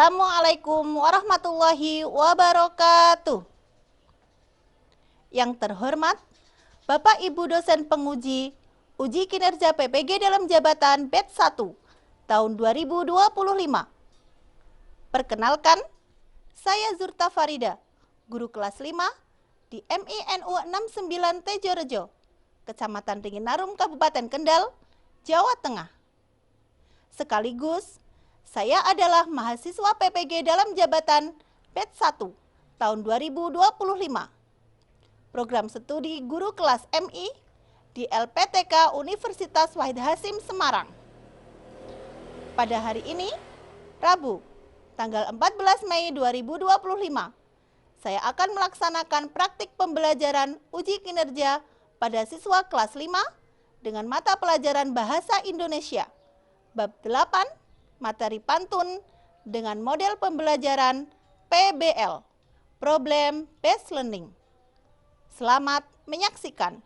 Assalamualaikum warahmatullahi wabarakatuh. Yang terhormat Bapak Ibu dosen penguji uji kinerja PPG dalam jabatan batch 1 tahun 2025. Perkenalkan, saya Zurta Farida, guru kelas 5 di MINU 69 Tejorejo, Kecamatan Ringinarum, Kabupaten Kendal, Jawa Tengah. Sekaligus, saya adalah mahasiswa PPG dalam jabatan batch 1 tahun 2025. Program studi guru kelas MI di LPTK Universitas Wahid Hasyim Semarang. Pada hari ini, Rabu, tanggal 14 Mei 2025, saya akan melaksanakan praktik pembelajaran uji kinerja pada siswa kelas 5 dengan mata pelajaran Bahasa Indonesia, bab 8, materi pantun dengan model pembelajaran PBL, Problem Based Learning. Selamat menyaksikan.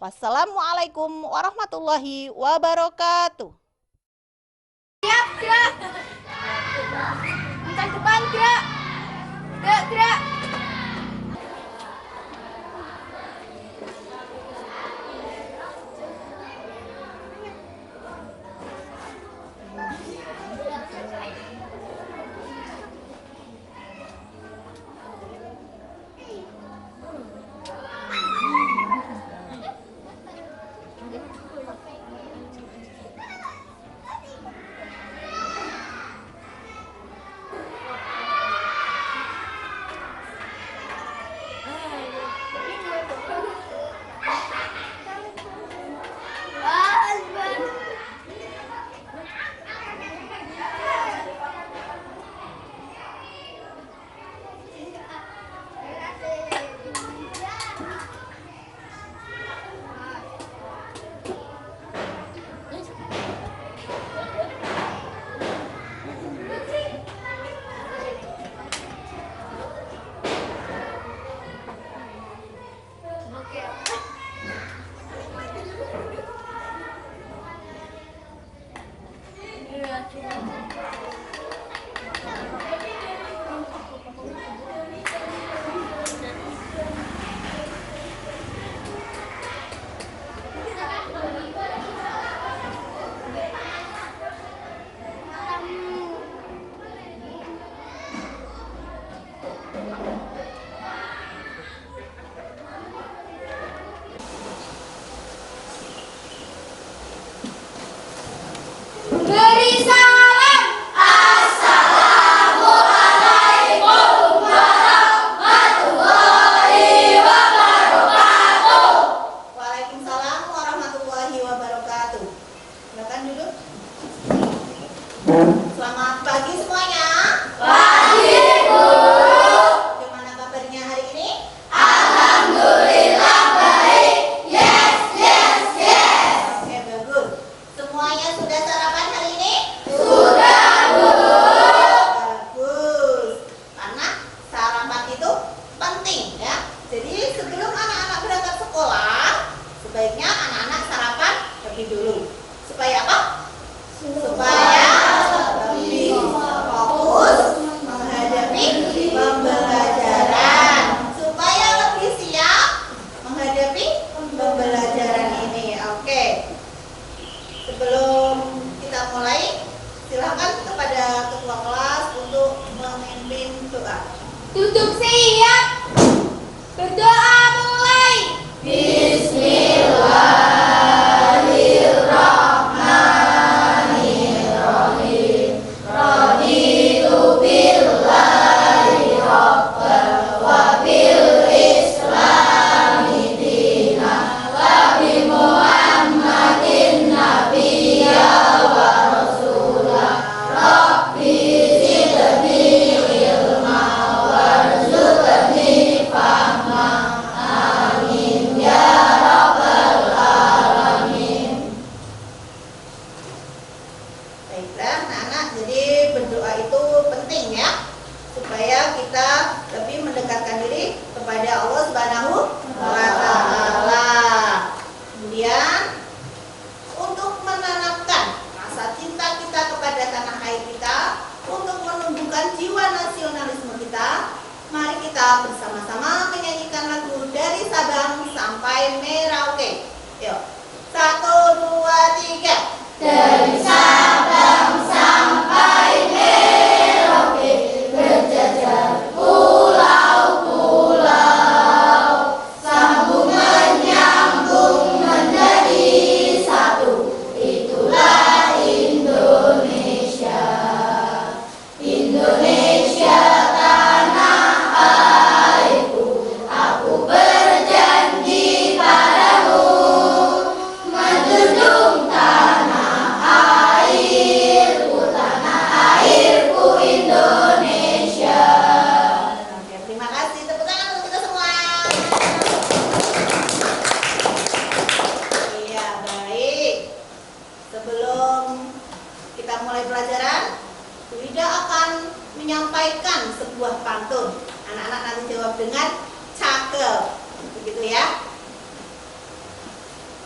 Wassalamualaikum warahmatullahi wabarakatuh. Siap, gerak. Angkat depan, gerak. Gerak, gerak. Beri salam. Assalamualaikum warahmatullahi wabarakatuh. Waalaikumsalam warahmatullahi wabarakatuh. Silakan duduk. Selamat pagi semuanya. Pagi, Guru. Bagaimana kabarnya hari ini? Alhamdulillah baik. Yes, yes, yes. Oke, bagus. Semuanya sudah sarapan hari ini? Sudah, Guru. Bagus. Karena sarapan itu penting ya. Jadi sebelum anak-anak berangkat sekolah, sebaiknya anak-anak sarapan lebih dulu. Supaya apa? Supaya lebih fokus menghadapi pembelajaran. Supaya lebih siap menghadapi pembelajaran ini. Oke. Sebelum kita mulai, silakan kepada ketua kelas untuk memimpin doa. Duduk siap. Berdoa mulai. Bismillahirrahmanirrahim. Raditu billahi rabban wa bil islami dinan wa bi Muhammadin nabiyya wa rasulah. Rabbi zidni ilma warzuqni fahma. Amin ya rabbal alamin. Baiklah, anak-anak, jadi berdoa itu penting ya, supaya kita lebih mendekatkan diri kepada Allah Subhanahu wa Ta'ala. Kemudian, untuk menanamkan rasa cinta kita kepada tanah air kita, untuk menumbuhkan jiwa Mari kita bersama-sama menyanyikan lagu dari Sabang sampai Merauke. Yuk, 1, 2, 3. Dari Sabang sampai Merauke, berjajar pulau-pulau, sambung menyambung menjadi satu. Itulah Indonesia. Indonesia tanah airku, aku berjanji padamu, menjunjung tanah airku Indonesia. Oke, terima kasih. Tepuk tangan untuk kita semua. Iya, baik. Sebelum kita mulai pelajaran, Bu Ida akan menyampaikan sebuah pantun. Anak-anak nanti jawab dengan cakep. Begitu ya.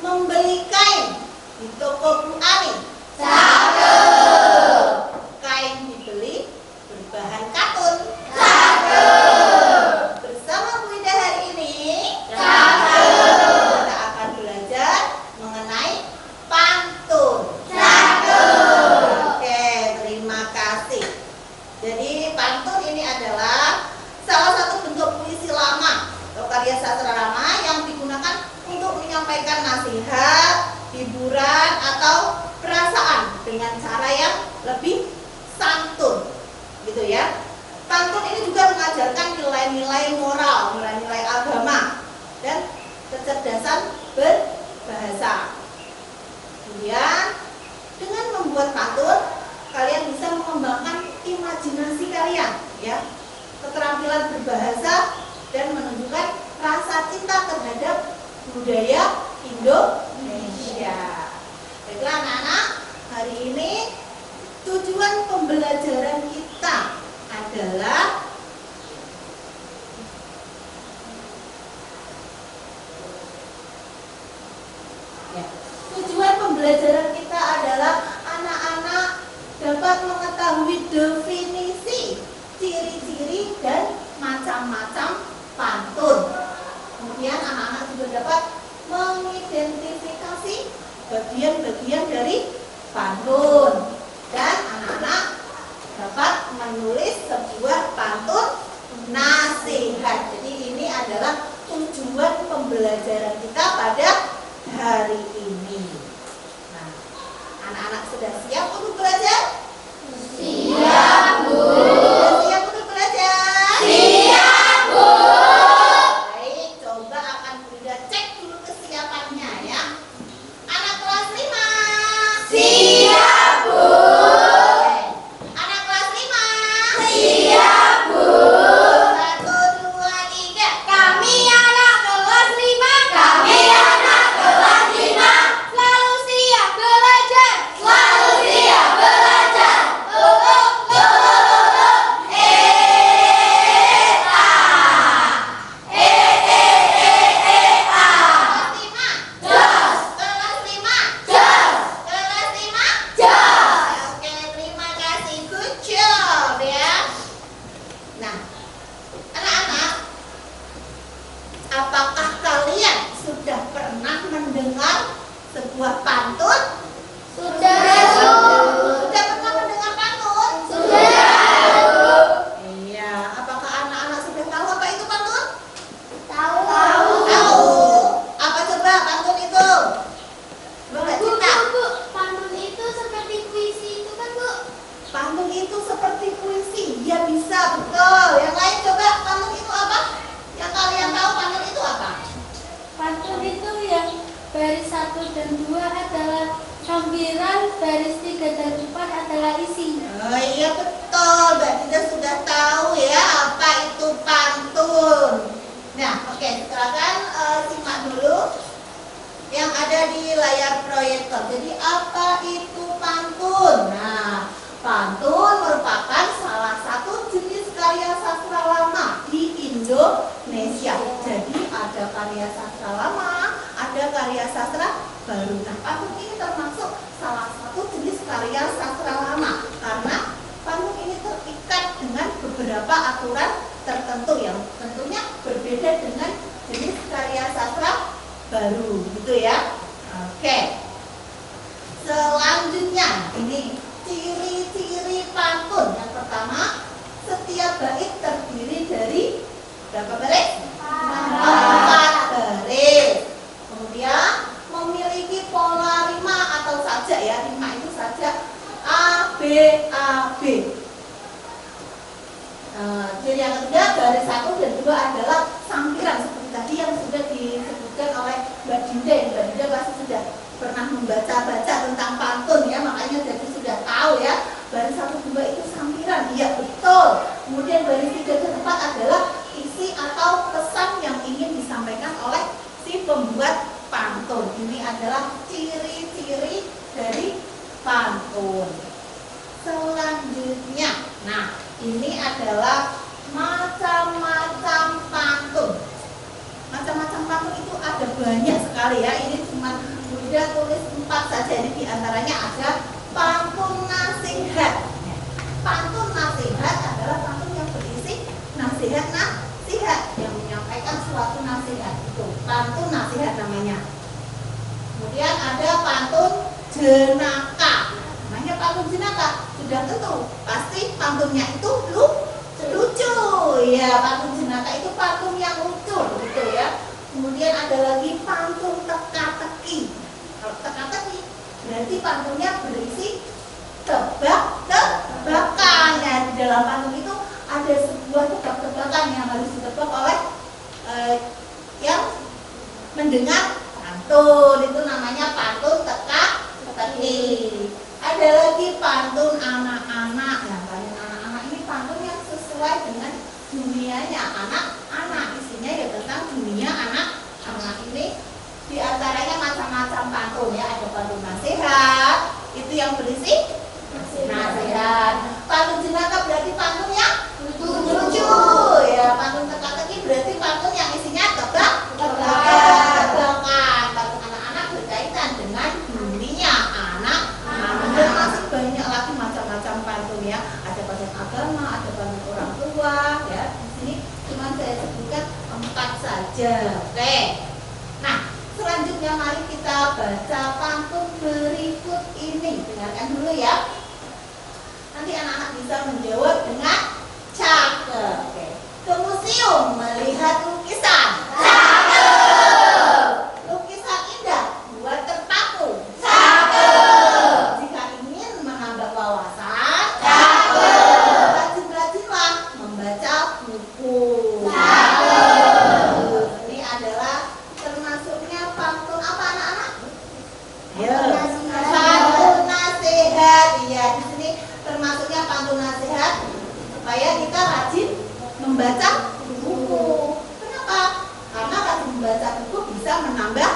Membeli kain di toko Bu Ani. Cakep. Kain dibeli berbahan katun. Cakep. Bersama Bu Ida hari ini, Cakep. kita akan belajar mengenai pantun. Cakep. Oke, terima kasih. Jadi pantun ini adalah salah satu bentuk puisi lama atau karya sastra lama yang digunakan untuk menyampaikan nasihat, hiburan, atau perasaan dengan cara yang lebih santun, gitu ya. Pantun ini juga mengajarkan nilai-nilai moral, nilai-nilai agama, dan kecerdasan berbahasa. Kemudian dengan membuat pantun, kalian bisa mengembangkan imajinasi kalian, ya, keterampilan berbahasa, dan menunjukkan rasa cinta terhadap budaya Indonesia. Baiklah anak-anak, hari ini tujuan pembelajaran kita adalah tujuan pembelajaran kita adalah anak-anak dapat mengetahui definisi, ciri-ciri, dan macam-macam pantun. Kemudian anak-anak juga dapat mengidentifikasi bagian-bagian dari pantun. Dan anak-anak dapat menulis sebuah pantun nasihat. Jadi ini adalah tujuan pembelajaran kita pada hari ini. Nah, anak-anak sudah siap untuk belajar? Siap, Bu. Sudah siap untuk belajar? Siap, Bu. Baik, coba akan Bunda cek dulu kesiapannya ya. Anak kelas 5. Siap, Bu. Anak kelas 5. Siap, Bu. 1, 2, 3. Kami anak kelas 5. Kami anak kelas 5. Selalu siap belajar. Selalu siap belajar. Oh, oh, oh, oh, oh. Kelas 5. Jos. Kelas 5. Jos. Kelas 5. Jos. Oke, terima kasih. Good job ya. Nah, anak-anak, apakah kalian sudah pernah mendengar sebuah pantun? Sudah, Bu. Sudah pernah mendengar pantun? Sudah, Bu. Iya. Apakah anak-anak sudah tahu apa itu pantun? Tahu. Tahu. Apa coba pantun itu? Coba Mbak Bu, Cinta. Bu, pantun itu seperti puisi itu kan, Bu? Pantun itu seperti puisi. Ya bisa, betul. Yang lain coba pantun itu apa? Yang kalian tahu pantun itu apa? Pantun itu yang baris 1 dan 2 adalah sambilan, baris 3 dan 4 adalah isi. Oh iya betul, Mbak Dinda sudah tahu ya apa itu pantun. Nah, oke, silakan simak dulu yang ada di layar proyektor. Jadi apa itu pantun? Nah, pantun merupakan salah satu jenis karya sastra lama di Indonesia. Jadi ada karya sastra lama, ada karya sastra baru. Nah, pantun ini termasuk salah satu jenis karya sastra lama karena pantun ini terikat dengan beberapa aturan tertentu Berapa baris? 4 baris. Kemudian memiliki pola rima atau sajak ya. Rima itu sajak A, B, A, B. Jadi yang ketiga baris 1 dan 2 adalah sampiran seperti tadi yang sudah disebutkan oleh Mbak Dinda. Mbak Dinda pasti sudah pernah membaca-baca tentang pantun ya, makanya jadi sudah tahu ya. Baris 1, 2 itu sampiran, iya betul. Kemudian baris 3 dan 4 adalah isi atau pesan yang ingin disampaikan oleh si pembuat pantun. Ini adalah ciri-ciri dari pantun. Selanjutnya, nah ini adalah macam-macam pantun. Macam-macam pantun itu ada banyak sekali ya. Ini cuma Bunda tulis 4 saja. Ini diantaranya ada pantun nasihat. Pantun nasihat adalah pantun yang berisi nasihat yang menyampaikan suatu nasihat, itu pantun nasihat namanya. Kemudian ada pantun jenaka. Namanya pantun jenaka sudah tentu pasti pantunnya itu lucu ya. Pantun jenaka itu pantun yang lucu gitu ya. Kemudian ada lagi pantun teka-teki. Kalau teka-teki berarti pantunnya berisi tebak-tebakan ya. Di dalam pantun itu ada sebuah tebak-tebakan yang harus ditebak oleh yang mendengar pantun. Itu namanya pantun teka-teki. Ada lagi pantun anak-anak. Nah, pantun anak-anak ini pantun yang sesuai dengan dunianya anak-anak. Isinya ya tentang dunia anak-anak ini. Di antaranya macam-macam pantun ya. Ada pantun nasihat, itu yang berisi nasihat. Pantun jenaka berarti pantun yang lucu ya. Pantun teka-teki berarti pantun yang isinya tebak-tebakan. Pantun anak-anak berkaitan dengan dunia anak-anak. Dan masih banyak lagi macam-macam pantun ya. Ada pantun agama, ada pantun orang tua ya. Di sini cuma saya sebutkan 4 saja. Oke. Nah, selanjutnya mari kita baca pantun berikut ini. Dengarkan dulu ya. Nanti anak-anak bisa menjawab dengan cakep. Oke. Ke museum melihat lukisan. Cakep. Lukisan indah buat terpaku. Cakep. Jika ingin menambah wawasan. Cakep. Rajin-rajinlah membaca buku. Cakep. Ini adalah termasuknya pantun apa anak-anak? Ya. Pantun nasihat. Iya, di sini termasuknya pantun nasihat supaya kita rajin membaca buku. Kenapa? Karena rajin membaca buku bisa menambah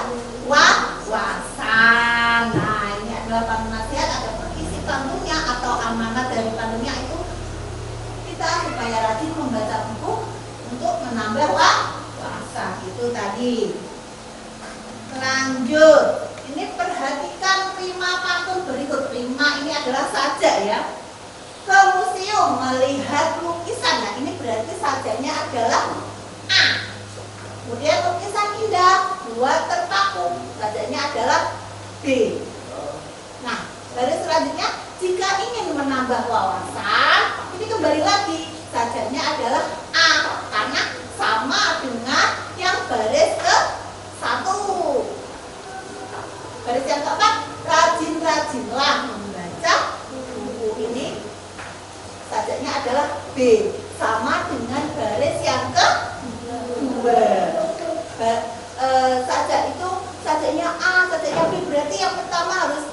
wawasan. Nah, ini adalah pantun nasihat. Ada isi pantunnya atau amanat dari pantunnya itu kita supaya rajin membaca buku untuk menambah wawasan. Itu tadi. Lanjut. Ini perhatikan rima pantun berikut. Rima ini adalah sajak ya. Ke museum melihat lukisan. Nah, ini berarti sajaknya adalah A. Kemudian lukisan indah buat terpaku. Sajaknya adalah B. Nah, baris selanjutnya jika ingin menambah wawasan, ini kembali lagi sajaknya adalah A karena sama dengan yang baris ke-1. Baris yang keempat, rajin-rajinlah membaca buku. Ini sajaknya adalah B, sama dengan baris yang ke-2. Sajak itu sajaknya A, sajaknya B, berarti yang pertama harus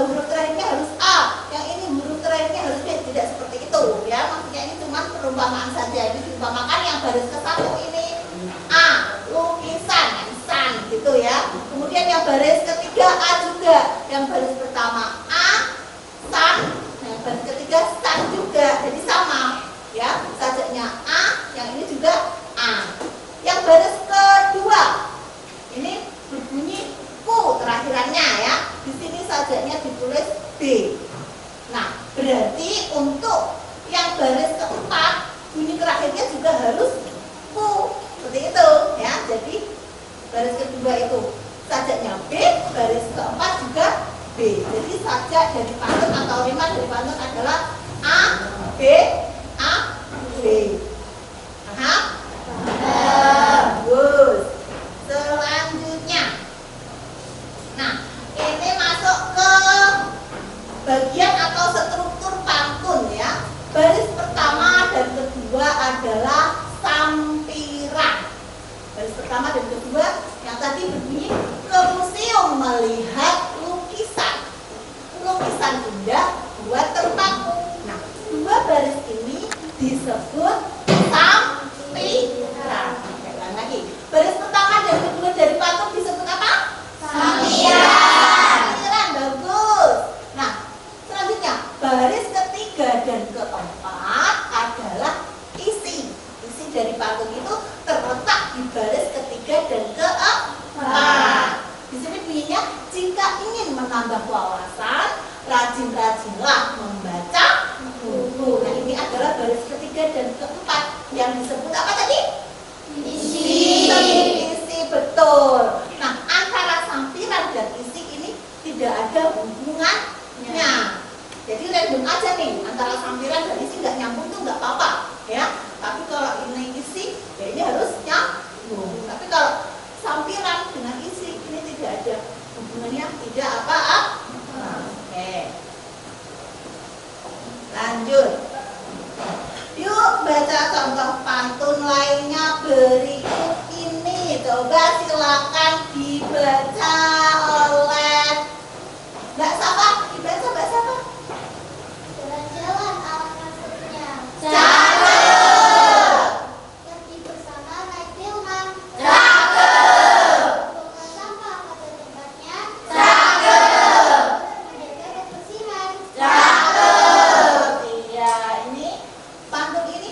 huruf terakhirnya harus A, yang ini huruf terakhirnya harus B. Tidak seperti itu ya, maksudnya ini cuma perumpamaan saja. Ini diumpamakan yang baris ke-1 ini A, lukisan, san gitu ya. Kemudian yang baris ketiga A juga, yang baris pertama A, san, yang baris ketiga san juga, jadi sama ya, sajaknya A, yang ini juga A. Yang baris kedua ini berbunyi ku terakhirannya ya, di sini sajaknya ditulis B. Nah, berarti untuk yang baris keempat bunyi terakhirnya juga harus ku, seperti itu ya. Jadi baris kedua itu sajaknya B, baris keempat juga B. Jadi sajak dari pantun atau rima dari pantun adalah A, B, A, B. bagian atau struktur pantun ya. Baris pertama dan kedua adalah sampiran. Baris pertama dan kedua yang tadi berbunyi ke museum melihat lukisan. Lukisan indah buat terpaku. Nah, dua baris ini disebut sampiran. Ulang lagi. Baris pertama dan kedua dari pantun disebut apa? Sampiran. Sampiran, bagus. Nah, selanjutnya baris ketiga dan keempat adalah isi. Isi dari pantun itu terletak di baris ketiga dan keempat. Di sini bunyinya, jika ingin menambah wawasan, rajin-rajinlah membaca buku. Nah, ini adalah baris ketiga dan keempat yang disebut apa tadi? Isi. Isi, betul. Nah, antara sampiran dan isi ini tidak ada hubungannya. Jadi random aja nih, antara sampiran dan isi nggak nyambung tuh nggak apa-apa, ya. Tapi kalau ini isi, ya ini harus nyambung. Tapi kalau sampiran dengan isi ini tidak ada hubungannya, tidak apa-apa. Oke. Lanjut. Yuk baca contoh pantun lainnya berikut ini. Coba silakan dibaca oleh Mbak Safa. Dibaca Mbak Safa. Jalan-jalan ala maksudnya. Cakep. Pergi bersama naik delman. Cakep. Buang sampah pada tempatnya. Cakep. Menjaga kebersihan. Cakep. Iya, ini pantun ini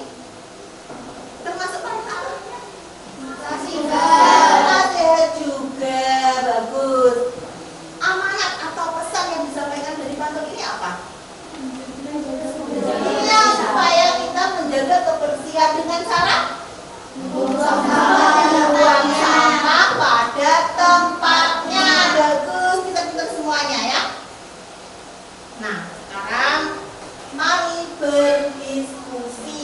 termasuk pantun apa? Nasihat juga, bagus. Amanat atau pesan yang disampaikan dari pantun ini apa? Iya, supaya kita menjaga kebersihan dengan cara buang sampah pada tempatnya. Bagus, kita pintar semuanya ya. Nah, sekarang mari berdiskusi.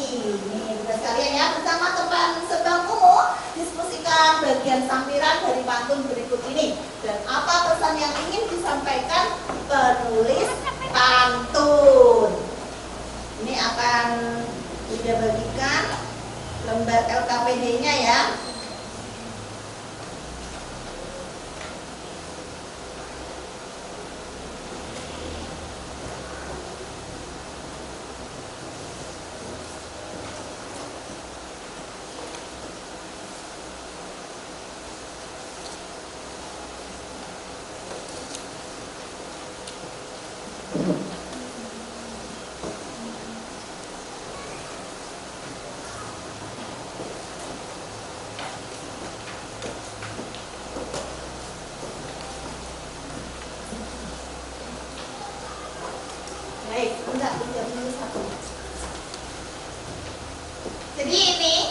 Nih, kita sekalian ya bersama teman sebangkumu diskusikan bagian sampiran dari pantun berikut ini dan apa pesan yang ingin disampaikan penulis pantun. Ini akan kita bagikan lembar LKPD-nya ya. Baik, enggak menulis satu. Jadi ini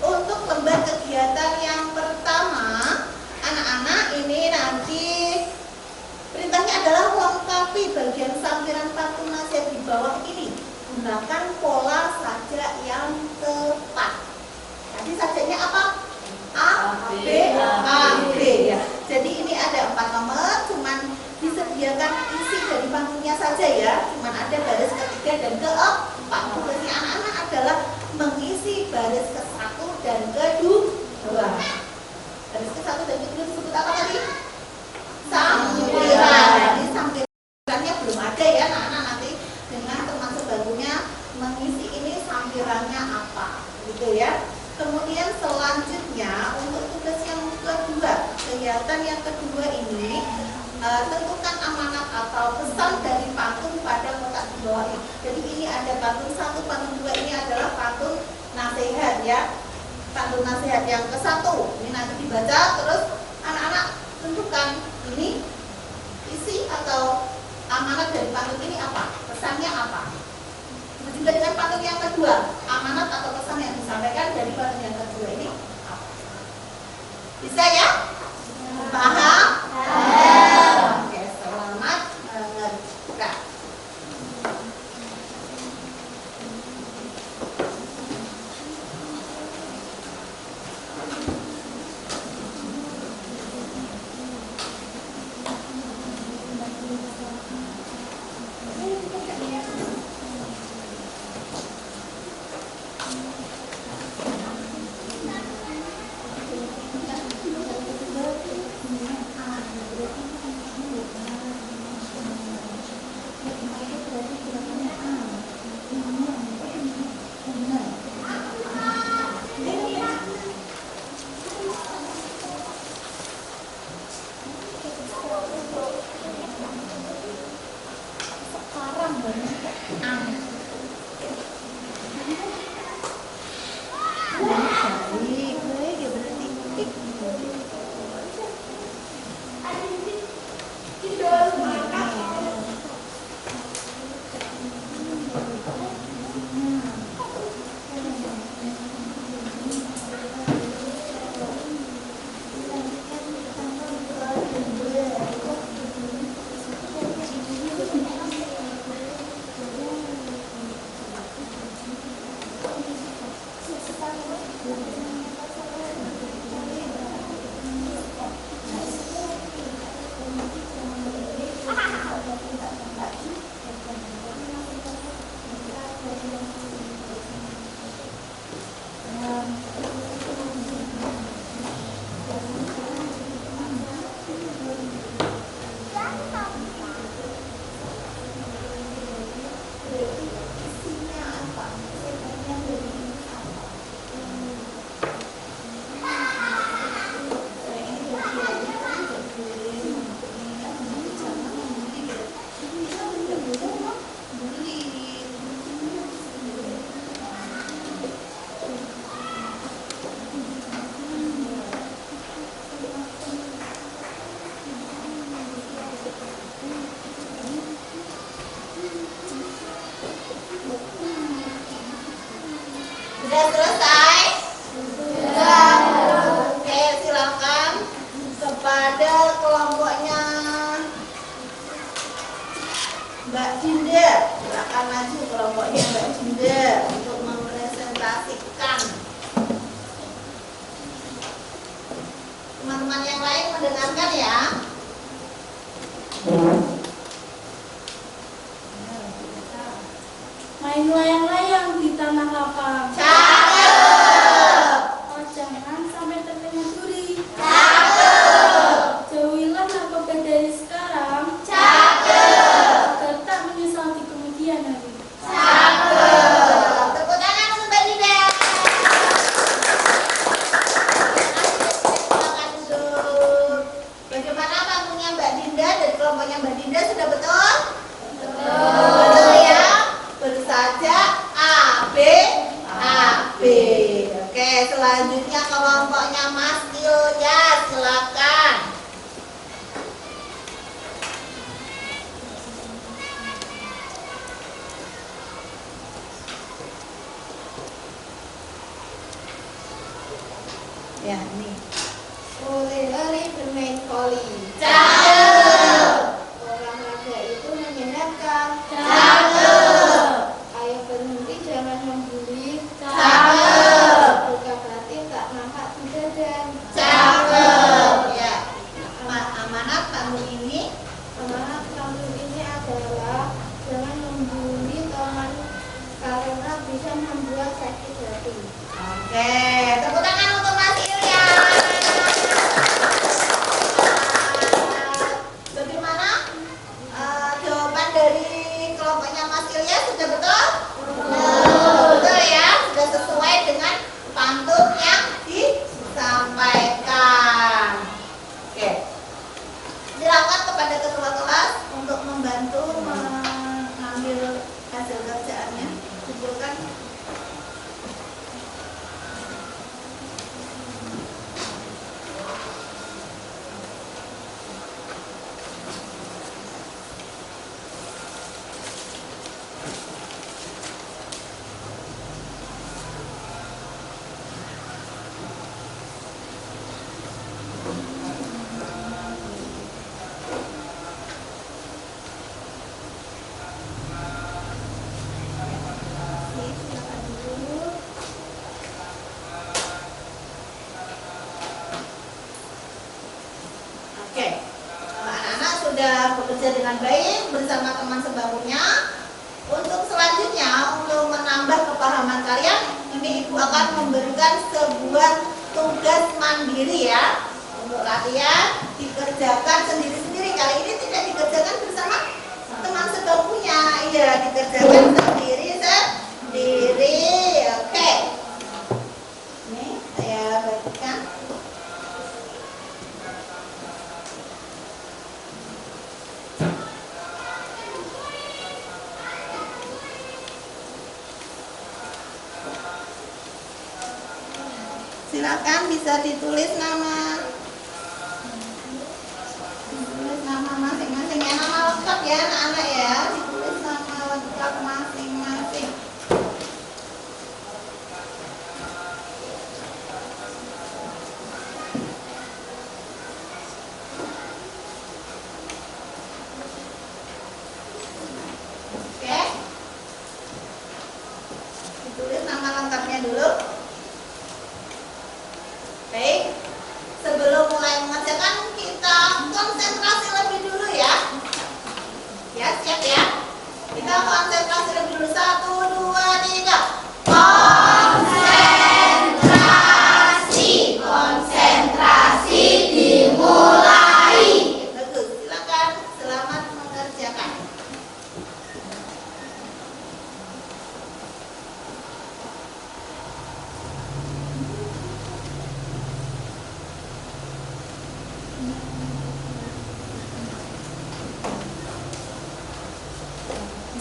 untuk lembar kegiatan yang pertama, anak-anak ini nanti perintahnya adalah lengkapi bagian sampiran pantun nasihat di bawah ini. Gunakan pola sajak yang tepat. Tadi sajaknya apa? A, B, A, B ya. Jadi ini ada 4 nomor, cuman disediakan isi dari pantunnya saja ya. Cuman ada baris ketiga dan keempat. Tugasnya anak-anak adalah mengisi baris ke-1 dan kedua. Baris ke-1 dan kedua disebut apa tadi? Sampiran. Jadi sampirannya belum ada ya, anak-anak nanti dengan teman sebangkunya mengisi ini sampirannya apa, gitu ya. Kemudian selanjutnya untuk tugas yang kedua, kegiatan yang kedua ini tentukan amanat atau pesan dari pantun pada kotak di bawah ini. Jadi ini ada pantun 1, pantun 2 ini adalah pantun nasihat ya. Pantun nasihat yang ke-1 ini nanti dibaca, terus anak-anak tentukan ini isi atau amanat dari pantun ini apa, pesannya apa. Juga dengan pantun yang kedua, amanat atau pesan yang disampaikan dari pantun yang kedua ini apa? Bisa ya? Paham? Oke, selamat mengerti. Sudah selesai? Sudah. Oke, silakan kepada kelompoknya Mbak Dinda. Silakan maju kelompoknya Mbak Dinda untuk mempresentasikan. Teman-teman yang lain mendengarkan ya. Main layang-layang di tanah lapang. Cakep. Oh, jangan sampai terkena duri. Cakep. Jauhilah narkoba dari sekarang. Cakep. Agar tak menyesal di kemudian hari. Cakep. Tepuk tangan untuk Mbak Dinda. Silakan duduk. Bagaimana panggungnya Mbak Dinda dari kelompoknya Mbak Dinda sudah betul? Betul ya. Baru saja A, B, A, B. Oke, selanjutnya kelompoknya Mas Ilya, silakan. Ya, ini. Lari bermain voli. Cakep. Olahraga itu menyenangkan. Cakep. Ayo berhenti, jangan membuli. Cakep. Buka batin, tak nampak di dada. Cakep. Ya. Amanat panggung ini. Amanat panggung ini adalah jangan membuli teman karena bisa membuat sakit hati. Oke, tepuk tangan untuk Mas Ilya. Bagaimana jawaban dari kelompoknya Mas Ilya sudah betul? Betul ya, sudah sesuai dengan pantun yang disampaikan. Oke, silakan kepada ketua kelas untuk membantu mengambil hasil kerjaannya. Kumpulkan. Oke, anak-anak sudah bekerja dengan baik bersama teman sebangkunya. Untuk selanjutnya, untuk menambah kepahaman kalian, ini Ibu akan memberikan sebuah tugas mandiri ya. Untuk kalian dikerjakan sendiri-sendiri. Kali ini tidak dikerjakan bersama teman sebangkunya. Iya, dikerjakan sendiri-sendiri. Oke. Ini saya bagikan. silakan bisa ditulis nama. Ditulis nama masing-masing ya, nama lengkap ya anak-anak ya. Ditulis nama lengkap masing-masing. Oke. Ditulis nama lengkapnya dulu. Baik. Sebelum mulai mengerjakan kita konsentrasi lebih dulu ya. Ya, siap ya. Kita konsentrasi lebih dulu. 1, 2, 3. Konsentrasi. Konsentrasi dimulai. Bagus. Silakan. Selamat mengerjakan.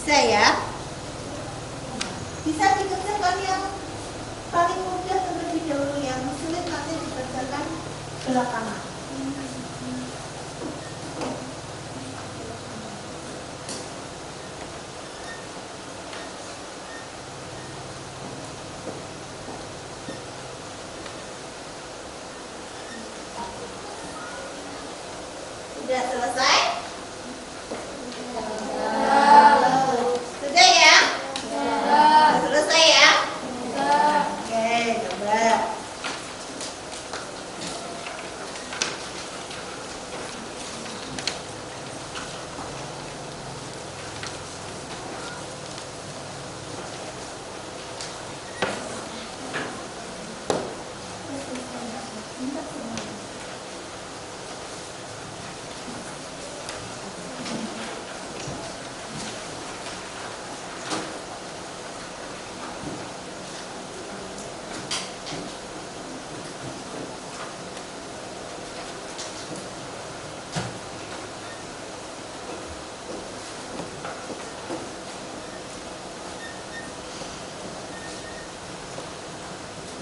Bisa ya? Bisa dikerjakan yang paling mudah terlebih dahulu, yang sulit nanti dikerjakan belakangan. Sudah selesai? Sudah ya? Sudah selesai ya? Oke, coba.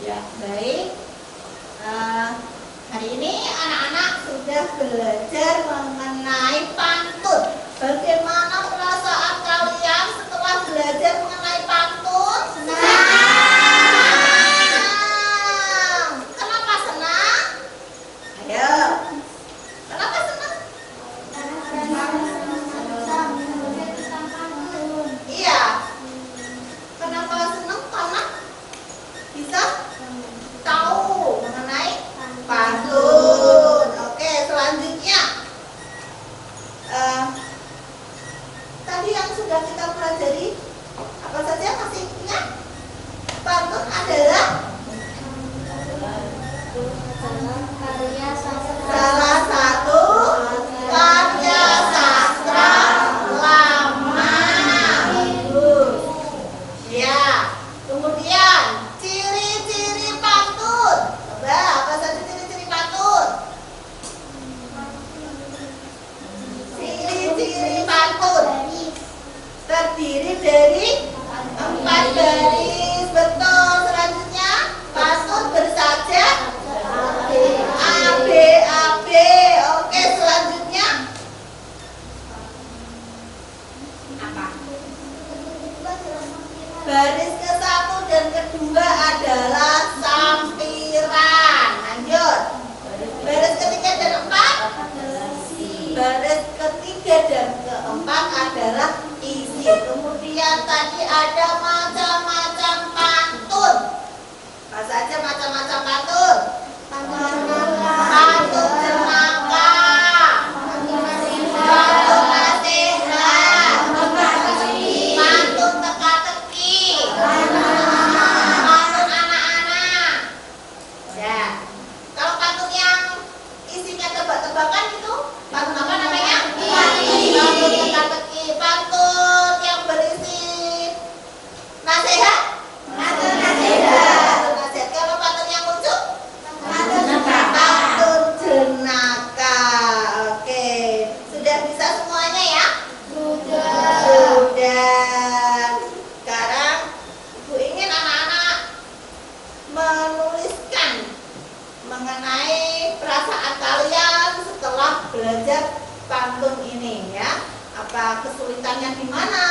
Ya, baik. Hari ini anak-anak sudah belajar mengenai pantun. Bagaimana perasaan kalian setelah belajar mengenai pantun? Senang. Kenapa senang? Ayo. Kenapa senang? Iya. Kenapa senang? Karena bisa tahu mengenai pantun. Oke, selanjutnya tadi yang sudah kita pelajari apa saja, masih ingat? Pantun adalah salah satu karya sastra lama. Ya, kemudian ciri-ciri pantun. Coba, apa saja ciri-ciri pantun? Ciri-ciri pantun terdiri dari 4 baris. Betul. Selanjutnya pantun bersaja A, B, A, B. Oke, selanjutnya apa? Baris ke-1 dan kedua adalah sampiran. Lanjut. Baris ketiga dan keempat. Baris ketiga dan keempat adalah isi. Kemudian tadi ada macam-macam pantun. Apa saja macam-macam pantun? Pantun jenaka, pantun nasihat, pantun teka-teki, pantun anak-anak. Ya, kalau pantun yang isinya tebak-tebakan itu pantun apa namanya? Pantun teka-teki. Pantun yang berisi nasihat? Pantun nasihat. Kalau pantun yang lucu? Pantun jenaka. pantun ini ya. Apa kesulitannya di mana?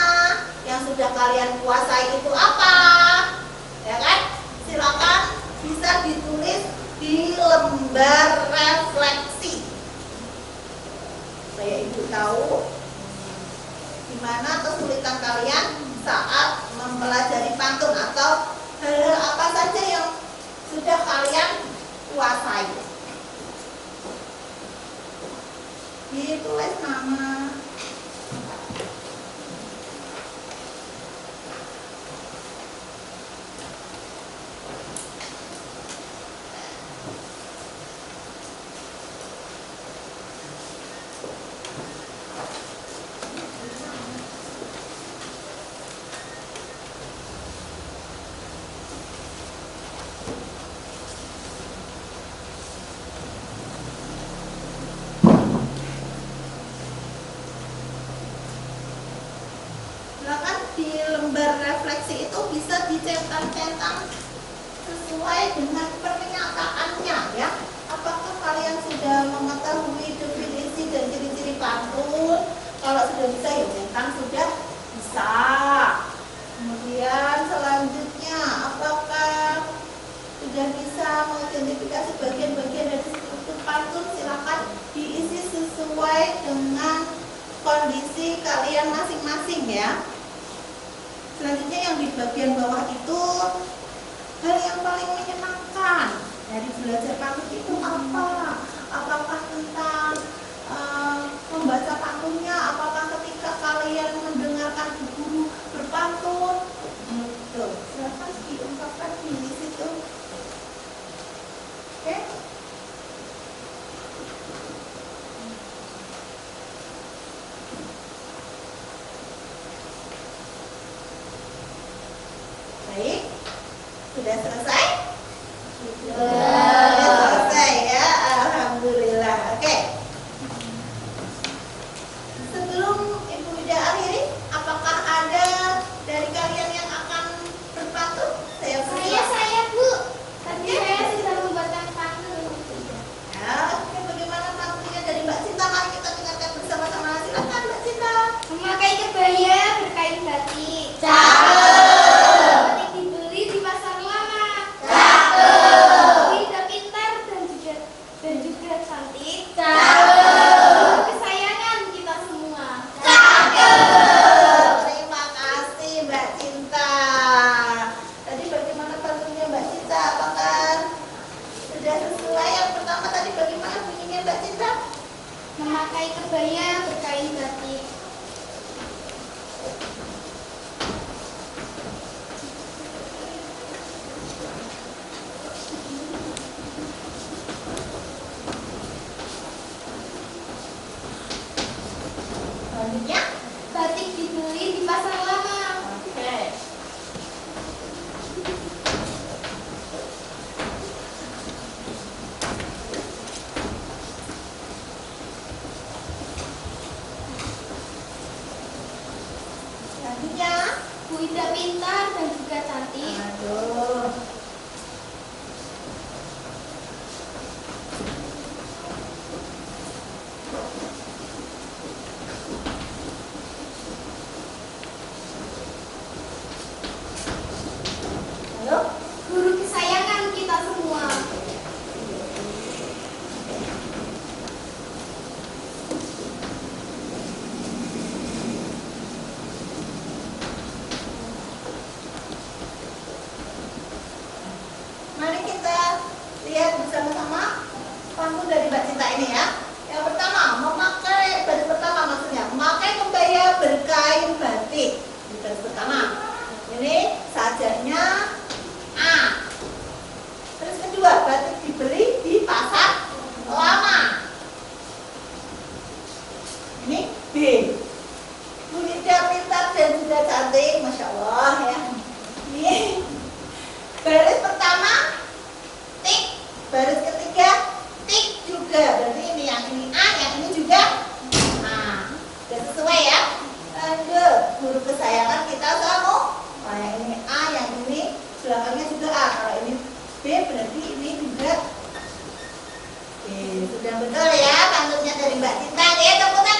Yang sudah kalian kuasai itu apa? Ya kan? Silakan bisa ditulis di lembar refleksi. Supaya Ibu tahu di mana kesulitan kalian saat mempelajari pantun atau hal-hal apa saja yang sudah kalian kuasai. Ditulis nama. Silakan di lembar refleksi itu bisa dicentang-centang sesuai dengan pernyataannya ya. Apakah kalian sudah mengetahui definisi dan ciri-ciri pantun? Kalau sudah bisa ya centang sudah bisa. Kemudian selanjutnya apakah sudah bisa mengidentifikasi bagian-bagian dari struktur pantun? Silakan diisi sesuai dengan kondisi kalian masing-masing ya. Selanjutnya yang di bagian bawah itu hal yang paling menyenangkan dari belajar pantun itu apa? Apakah tentang membaca pantunnya? Apakah ketika kalian mendengarkan guru berpantun? Gitu. Silakan diungkapkan di situ. Oke? Baik, sudah selesai? Sudah selesai ya, alhamdulillah. Oke. Sebelum Ibu Wida akhiri, apakah ada dari kalian yang akan berpantun? Saya Bu. Tadi saya sudah membuatkan pantun. Ya, oke, bagaimana pantunnya dari Mbak Cinta? Mari kita dengarkan bersama-sama. Silakan Mbak Cinta. Memakai kebaya berkain batik. Batik dibeli di pasar lama. Tidak pintar dan juga cantik. Kesayangan kita semua. Terima kasih Mbak Cinta. Tadi bagaimana pantunnya Mbak Cinta? Apakah sudah sesuai? Yang pertama tadi bagaimana bunyinya Mbak Cinta? Memakai kebaya berkain batik. Selanjutnya? Batik dibeli di pasar lama. Oke. Selanjutnya? Bu Ida pintar dan juga cantik. Aduh. Halo? Guru kesayangan kita semua. Mari kita lihat bersama-sama pantun dari Mbak Cinta ini ya. Yang pertama, baris pertama maksudnya memakai kebaya berkain batik. Di baris pertama. Ini sajanya A. Terus kedua, batik dibeli di pasar lama. Ini B. Bu Nida pintar dan juga cantik, masya Allah ya. Ini baris pertama tik, baris ketiga tik juga. Berarti ini yang ini A, yang ini juga A. Sudah sesuai ya. Lanjut, guru kesayangan kita semua. Nah, yang ini A, yang ini belakangnya juga A. Kalau ini B, berarti ini juga B. Sudah betul ya pantunnya dari Mbak Cinta. Ya, tepuk tangan.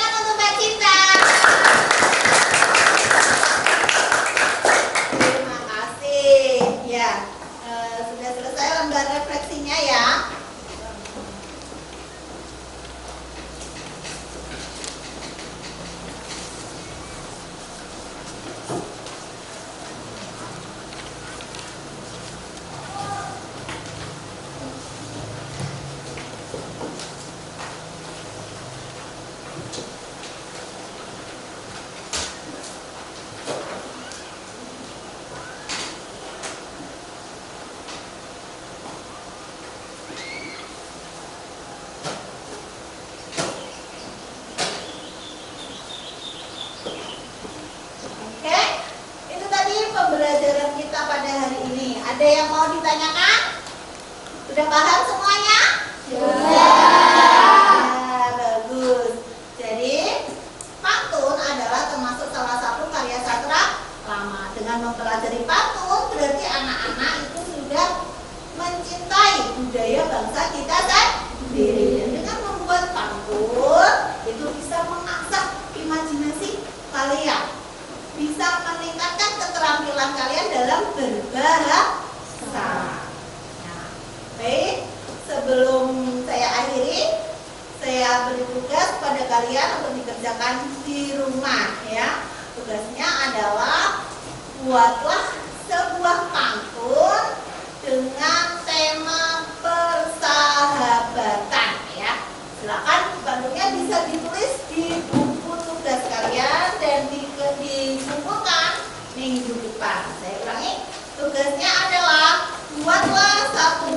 Ada yang mau ditanyakan? Sudah paham semuanya? Bagus. Jadi pantun adalah termasuk salah satu karya sastra lama. Dengan mempelajari pantun berarti anak-anak itu sudah mencintai budaya bangsa kita sendiri. Dan dengan membuat pantun itu bisa mengasah imajinasi kalian, bisa meningkatkan keterampilan kalian dalam berbahasa. Nah, baik, sebelum saya akhiri, saya beri tugas pada kalian untuk dikerjakan di rumah ya. Tugasnya adalah buatlah sebuah pantun dengan tema persahabatan ya. Silakan pantunnya bisa ditulis di buku tugas kalian dan dikumpulkan minggu depan. Saya ulangi, tugasnya adalah buatlah satu